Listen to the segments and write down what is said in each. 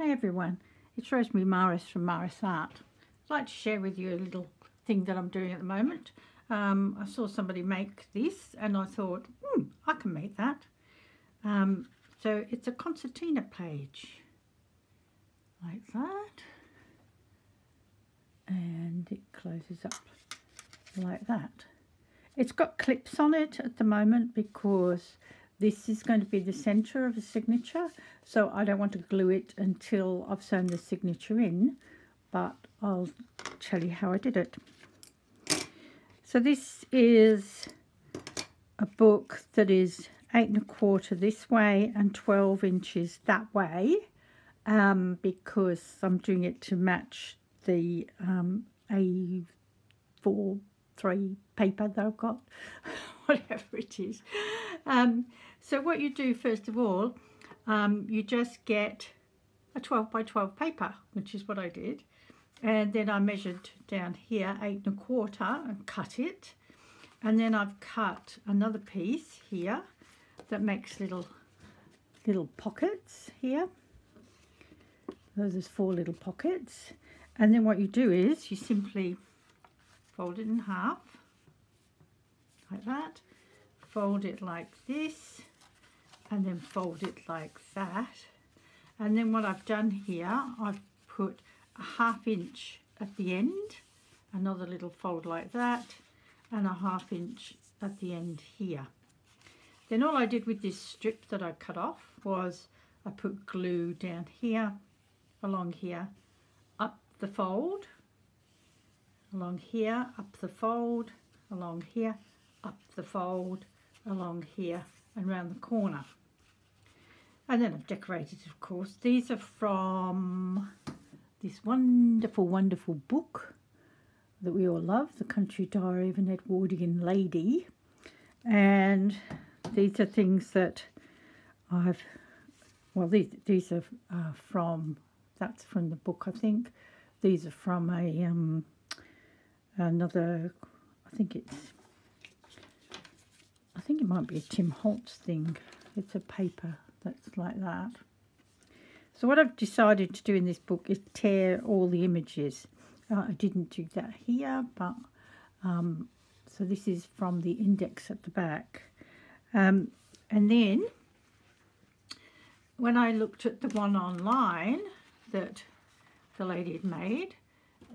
Hi everyone, it's Rosemary Maris from Maris Art. I'd like to share with you a little thing that I'm doing at the moment. I saw somebody make this and I thought, I can make that. So it's a concertina page, like that, and it closes up like that. It's got clips on it at the moment because this is going to be the center of a signature, so I don't want to glue it until I've sewn the signature in, but I'll tell you how I did it. So this is a book that is 8 1/4 this way and 12 inches that way, because I'm doing it to match the A4-3 paper that I've got, whatever it is. So what you do first of all, you just get a 12 by 12 paper, which is what I did, and then I measured down here 8 1/4 and cut it, and then I've cut another piece here that makes little pockets here. So there's 4 little pockets, and then what you do is you simply fold it in half like that, fold it like this, and then fold it like that. And then what I've done here, I've put a 1/2 inch at the end, another little fold like that, and a 1/2 inch at the end here. Then all I did with this strip that I cut off was I put glue down here, along here, up the fold, along here, up the fold, along here, up the fold, along here, and round the corner. And then I've decorated, of course. These are from this wonderful book that we all love, The Country Diary of an Edwardian Lady. And these are things that I've, well, these are from, that's from the book, I think. These are from another, I think it might be a Tim Holtz thing. It's a paper that's like that. So what I've decided to do in this book is tear all the images. I didn't do that here, but so this is from the index at the back. And then when I looked at the one online that the lady had made,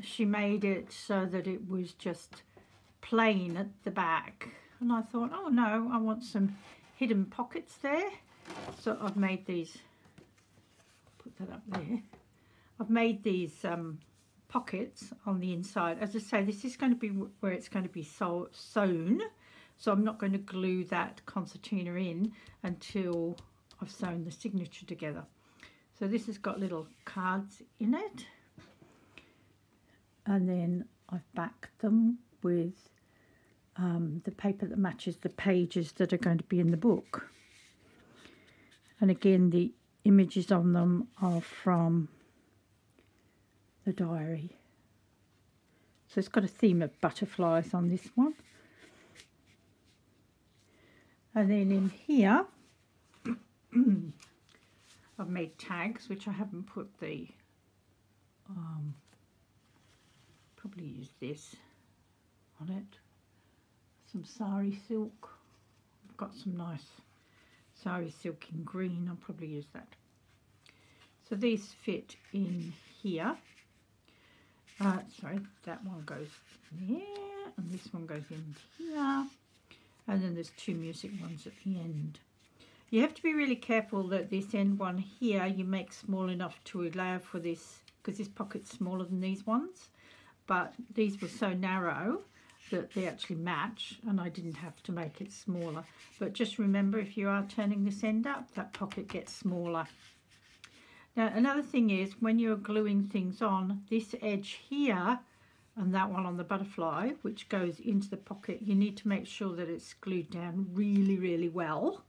she made it so that it was just plain at the back. And I thought, oh no, I want some hidden pockets there. So I've made these, put that up there. I've made these pockets on the inside. As I say, this is going to be where it's going to be sewn. So I'm not going to glue that concertina in until I've sewn the signature together. So this has got little cards in it. And then I've backed them with the paper that matches the pages that are going to be in the book. And again, the images on them are from the diary. So it's got a theme of butterflies on this one. And then in here, I've made tags, which I haven't put the, probably use this on it. Some sari silk. I've got some nice sari silk in green. I'll probably use that. So these fit in here. Sorry, that one goes in there, and this one goes in here. And then there's 2 music ones at the end. You have to be really careful that this end one here you make small enough to allow for this, because this pocket's smaller than these ones. But these were so narrow that they actually match, and I didn't have to make it smaller. But just remember, if you are turning this end up, that pocket gets smaller. Now another thing is, when you're gluing things on, this edge here and that one on the butterfly, which goes into the pocket, you need to make sure that it's glued down really well,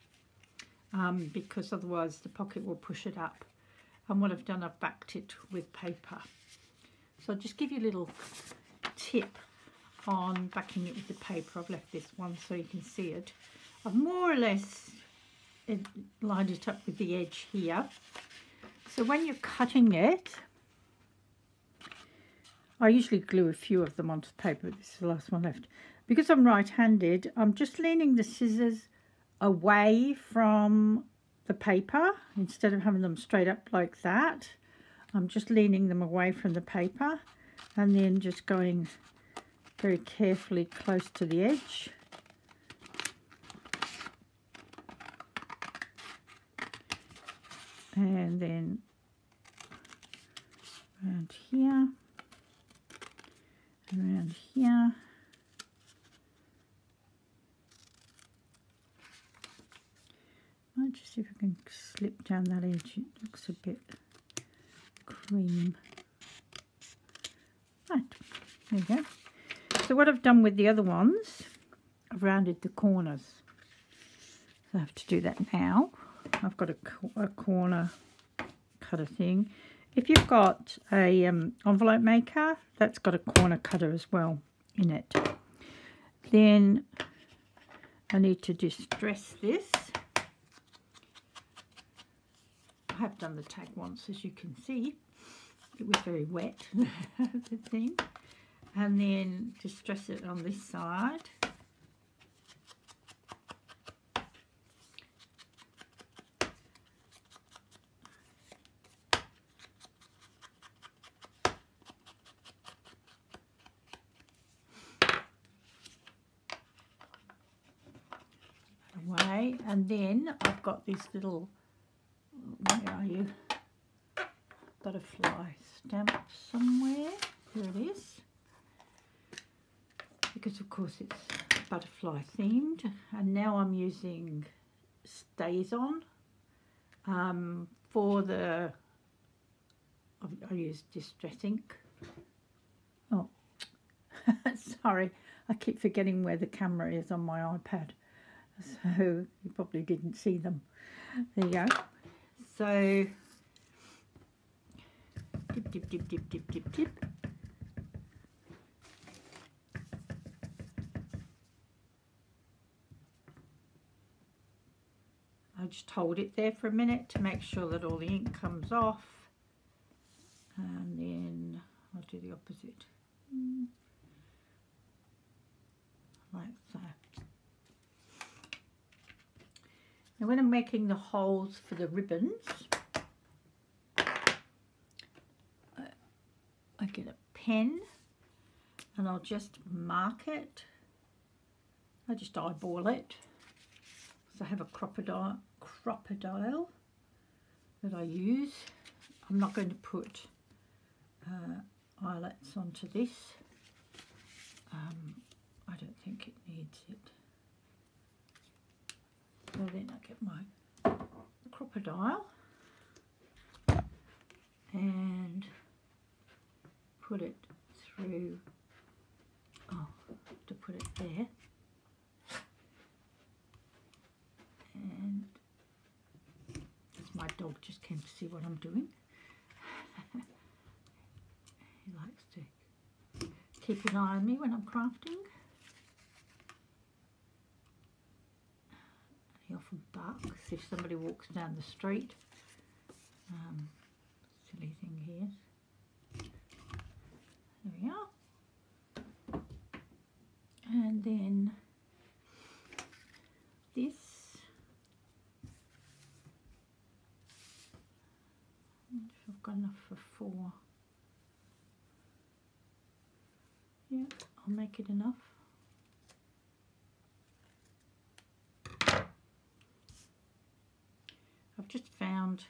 because otherwise the pocket will push it up. And what I've done, I've backed it with paper. So I'll just give you a little tip on backing it with the paper. I've left this one so you can see it. I've more or less lined it up with the edge here. So when you're cutting it, I usually glue a few of them onto the paper. This is the last one left. Because I'm right-handed, I'm just leaning the scissors away from the paper instead of having them straight up like that. I'm just leaning them away from the paper and then just going very carefully close to the edge. And then around here, and around here. I'll just see if I can slip down that edge. It looks a bit cream. Right, there you go. So what I've done with the other ones, I've rounded the corners. So I have to do that now. I've got a corner cutter thing. If you've got a envelope maker, that's got a corner cutter as well in it. Then I need to distress this. I have done the tag once, as you can see. It was very wet, the thing. And then distress it on this side. Away, and then I've got this little, where are you, butterfly stamp somewhere. Here it is, because of course it's butterfly themed. And now I'm using StazOn for the, I use Distress ink. Oh, sorry, I keep forgetting where the camera is on my iPad. So you probably didn't see them. There you go. So dip, dip, dip, dip, dip, dip, dip. I just hold it there for a minute to make sure that all the ink comes off, and then I'll do the opposite, like so. Now when I'm making the holes for the ribbons, I get a pen and I'll just mark it. I just eyeball it. So I have a crocodile that I use. I'm not going to put eyelets onto this. I don't think it needs it. So then I get my crocodile and put it through, to put it there, and my dog just came to see what I'm doing. He likes to keep an eye on me when I'm crafting. He often barks if somebody walks down the street. Silly thing he is. There we are. And then this. I've got enough for 4. Yeah, I'll make it enough. I've just found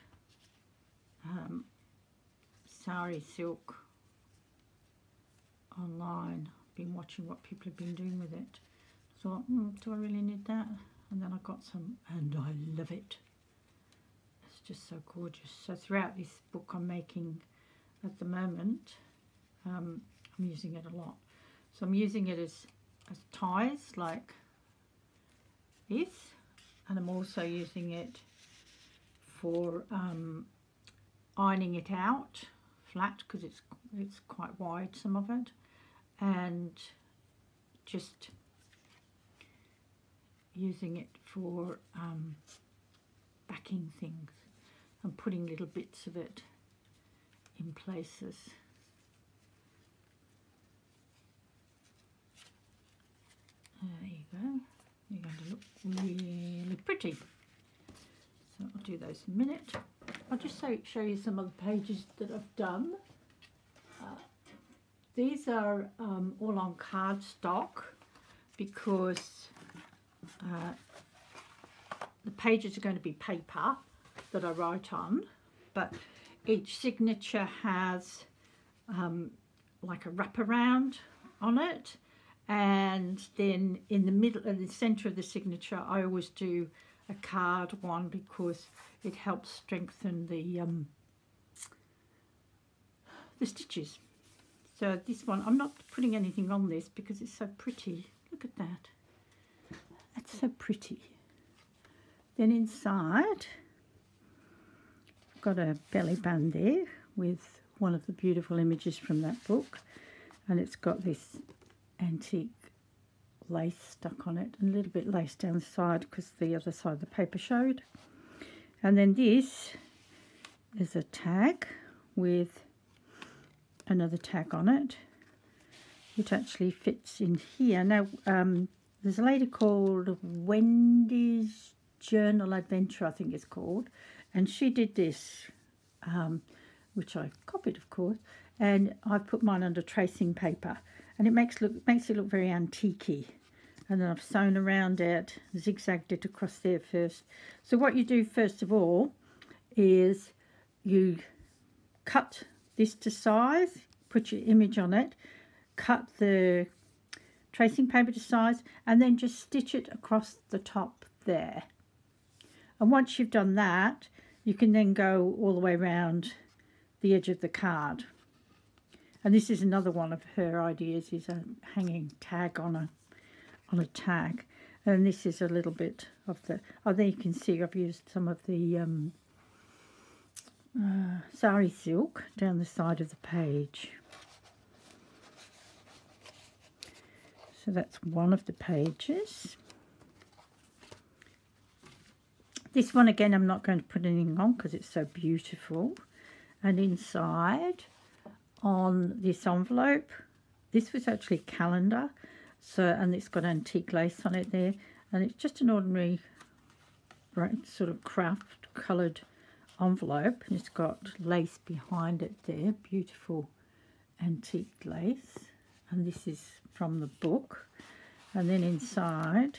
sari silk online. I've been watching what people have been doing with it. Thought, do I really need that? And then I got some, and I love it. It's just so gorgeous. So throughout this book I'm making at the moment, I'm using it a lot. So I'm using it as ties like this, and I'm also using it for ironing it out flat, because it's quite wide, some of it, and just using it for backing things. and putting little bits of it in places. There you go. You're going to look really pretty. So I'll do those in a minute. I'll just show you some of the pages that I've done. These are all on cardstock because the pages are going to be paper that I write on, but each signature has like a wraparound on it, and then in the middle and the center of the signature I always do a card one because it helps strengthen the stitches. So this one, I'm not putting anything on this because it's so pretty. Look at that. That's so pretty. Then inside, I've got a belly band there with one of the beautiful images from that book. And it's got this antique lace stuck on it and a little bit lace down the side because the other side of the paper showed. And then this is a tag with another tag on it, which actually fits in here. Now, there's a lady called Wendy's Journal Adventure, I think it's called, and she did this, which I copied, of course, and I put mine under tracing paper, and it makes it look very antique-y. And then I've sewn around it, zigzagged it across there first. So what you do first of all is you cut this to size, put your image on it, cut the tracing paper to size, and then just stitch it across the top there. And once you've done that, you can then go all the way around the edge of the card. And this is another one of her ideas, is a hanging tag on a tag. And this is a little bit of the, oh, there you can see I've used some of the sari silk down the side of the page. So that's one of the pages. This one again I'm not going to put anything on because it's so beautiful. And inside on this envelope, this was actually a calendar, so, and it's got antique lace on it there, and it's just an ordinary sort of craft coloured envelope, and it's got lace behind it there, beautiful antique lace. And this is from the book. And then inside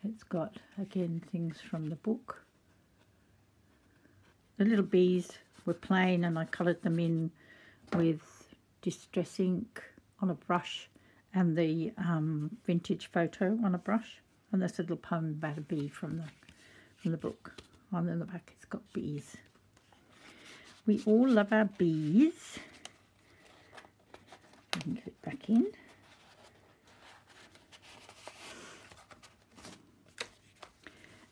it's got again things from the book. The little bees were plain and I coloured them in with distress ink on a brush and the vintage photo on a brush. And there's a little poem about a bee from the book. On the back it's got bees. We all love our bees. I can get it back in.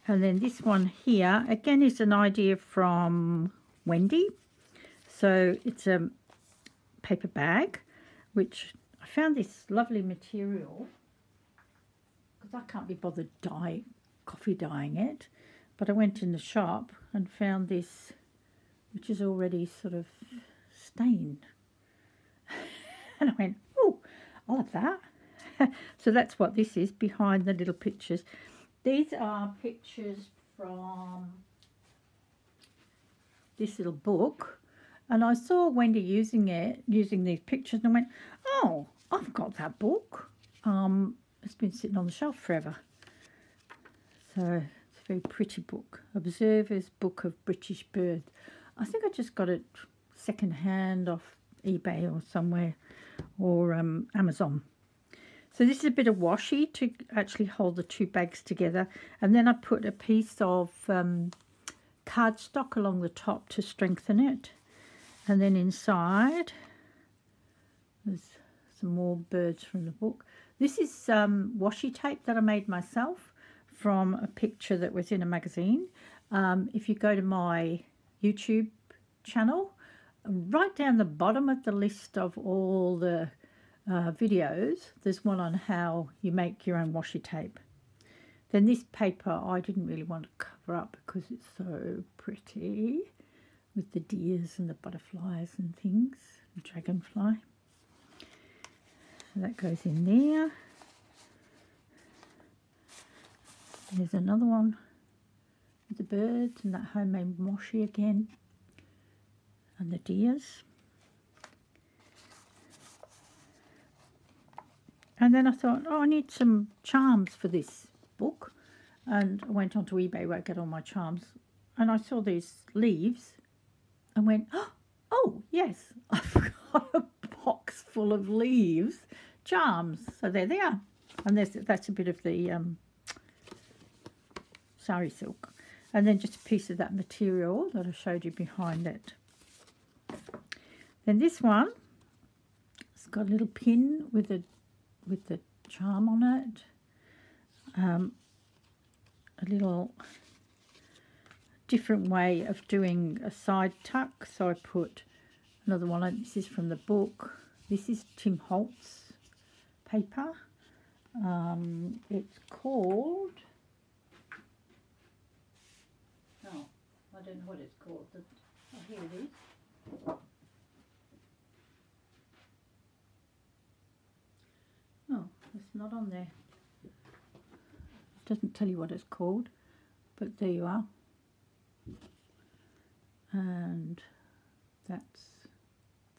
And then this one here again is an idea from Wendy. So it's a paper bag, which I found this lovely material because I can't be bothered coffee dyeing it. But I went in the shop and found this, which is already sort of stained. And I went, oh, I'll have that. So that's what this is behind the little pictures. These are pictures from this little book. And I saw Wendy using these pictures, and I went, oh, I've got that book. It's been sitting on the shelf forever. So it's a very pretty book. Observer's Book of British Birds. I think I just got it second hand off eBay or somewhere, or Amazon. So this is a bit of washi to actually hold the two bags together, and then I put a piece of cardstock along the top to strengthen it. And then inside there's some more birds from the book. This is washi tape that I made myself from a picture that was in a magazine. If you go to my YouTube channel, right down the bottom of the list of all the videos, there's one on how you make your own washi tape. Then this paper I didn't really want to cover up because it's so pretty with the deers and the butterflies and things, the dragonfly. So that goes in there. There's another one with the birds and that homemade washi again and the deers. And then I thought, oh, I need some charms for this book. And I went onto eBay where I get all my charms. And I saw these leaves and went, oh, yes, I've got a box full of leaves charms. So there they are. And that's a bit of the sari silk. And then just a piece of that material that I showed you behind it. Then this one, it's got a little pin with the charm on it, a little different way of doing a side tuck, so I put another one on. This is from the book. This is Tim Holtz paper. It's called, oh, I don't know what it's called. Oh, here it is. Oh, it's not on there. It doesn't tell you what it's called, but there you are. And that's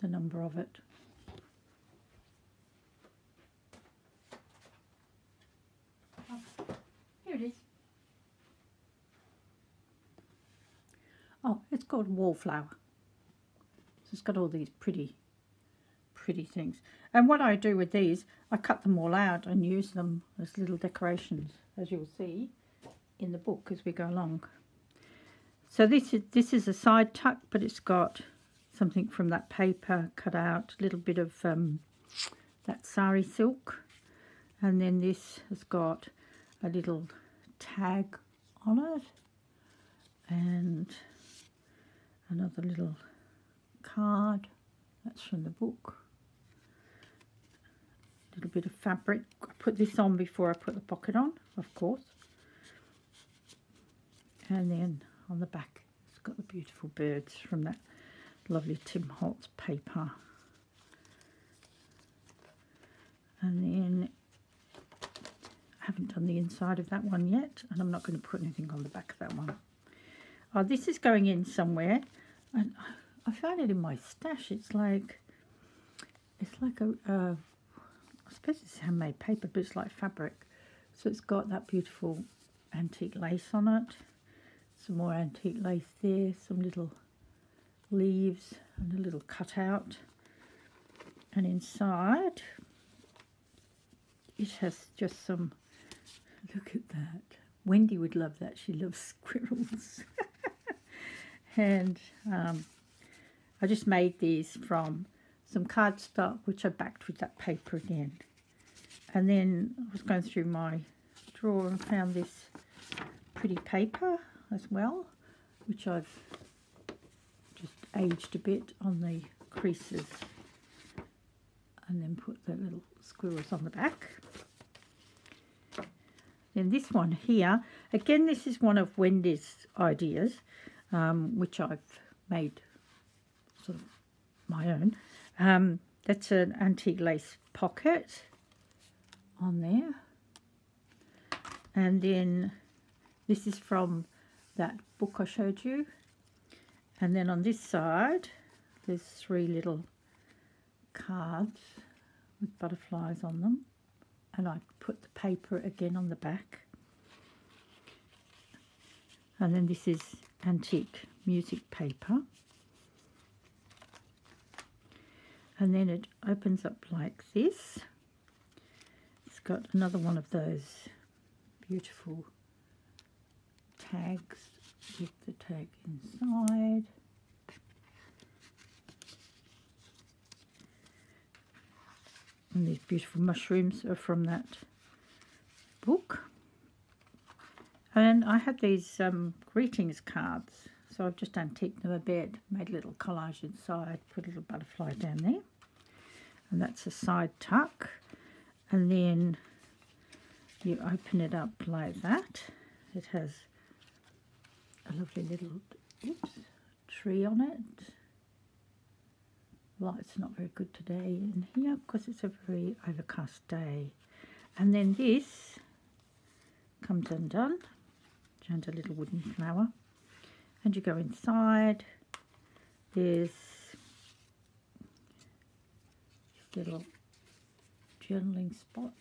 the number of it. Oh, here it is. Oh, it's called Wallflower. So it's got all these pretty things. And what I do with these, I cut them all out and use them as little decorations, as you'll see in the book as we go along. So this is a side tuck, but it's got something from that paper cut out, a little bit of that sari silk, and then this has got a little tag on it and another little card. That's from the book. Little bit of fabric. I put this on before I put the pocket on, of course. And then on the back it's got the beautiful birds from that lovely Tim Holtz paper. And then I haven't done the inside of that one yet, and I'm not going to put anything on the back of that one. Oh, this is going in somewhere, and I found it in my stash. It's like a I suppose it's handmade paper, but it's like fabric. So it's got that beautiful antique lace on it. Some more antique lace there. Some little leaves and a little cutout. And inside, it has just some, look at that. Wendy would love that. She loves squirrels. And I just made these from some cardstock, which I backed with that paper again. And then I was going through my drawer and found this pretty paper as well, which I've just aged a bit on the creases and then put the little squirrels on the back. Then this one here, again, this is one of Wendy's ideas, which I've made sort of my own. That's an antique lace pocket on there. And then this is from that book I showed you. And then on this side, there's 3 little cards with butterflies on them. And I put the paper again on the back. And then this is antique music paper. And then it opens up like this. It's got another one of those beautiful tags with the tag inside. And these beautiful mushrooms are from that book. And I had these greetings cards, so I've just antiqued them a bit, made a little collage inside, put a little butterfly down there. And that's a side tuck. And then you open it up like that. It has a lovely little tree on it. Light's not very good today in here because it's a very overcast day. And then this comes undone, and a little wooden flower. And you go inside. There's a little journaling spot.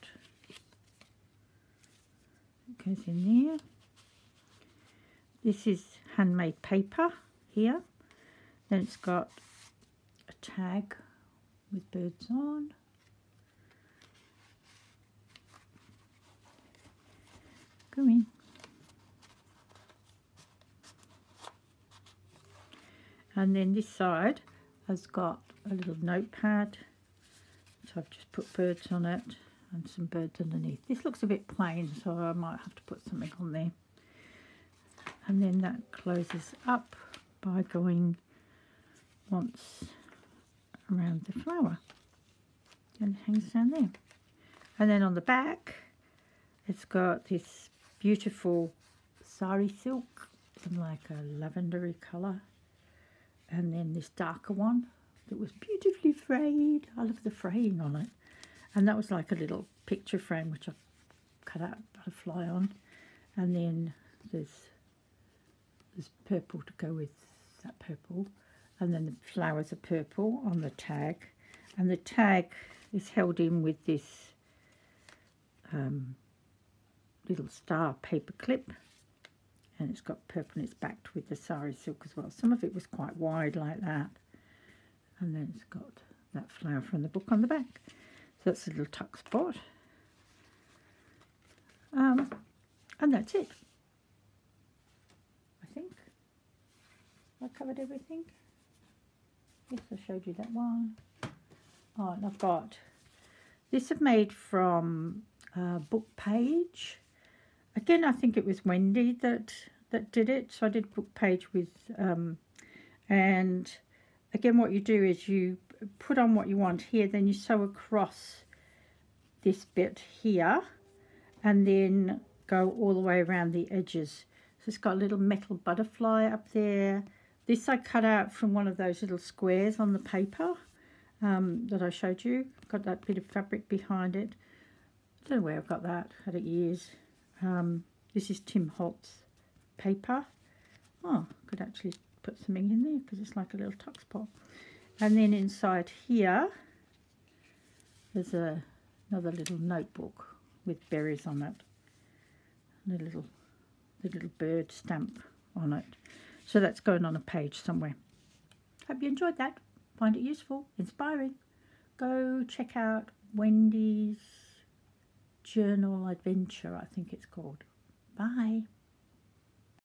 It goes in there. This is handmade paper here. Then it's got a tag with birds on. Go in. And then this side has got a little notepad. So I've just put birds on it and some birds underneath. This looks a bit plain, so I might have to put something on there. And then that closes up by going once around the flower and it hangs down there. And then on the back it's got this beautiful sari silk in like a lavendery colour, and then this darker one that was beautifully frayed. I love the fraying on it. And that was like a little picture frame which I cut out a butterfly on. And then there's purple to go with that purple, and then the flowers are purple on the tag, and the tag is held in with this little star paper clip, and it's got purple and it's backed with the sari silk as well. Some of it was quite wide like that, and then it's got that flower from the book on the back. So that's a little tuck spot, and that's it. I think I covered everything. Yes, I showed you that one. Oh, and I've got this I've made from book page. Again, I think it was Wendy that did it. So I did book page with, and again, what you do is you put on what you want here, then you sew across this bit here, and then go all the way around the edges. So it's got a little metal butterfly up there. This I cut out from one of those little squares on the paper that I showed you. Got that bit of fabric behind it. I don't know where I've got that. Had it years. This is Tim Holtz paper. Oh, I could actually put something in there because it's like a little tuck spot. And then inside here, there's another little notebook with berries on it. And the little bird stamp on it. So that's going on a page somewhere. Hope you enjoyed that. Find it useful, inspiring. Go check out Wendy's Journal Adventure, I think it's called. Bye.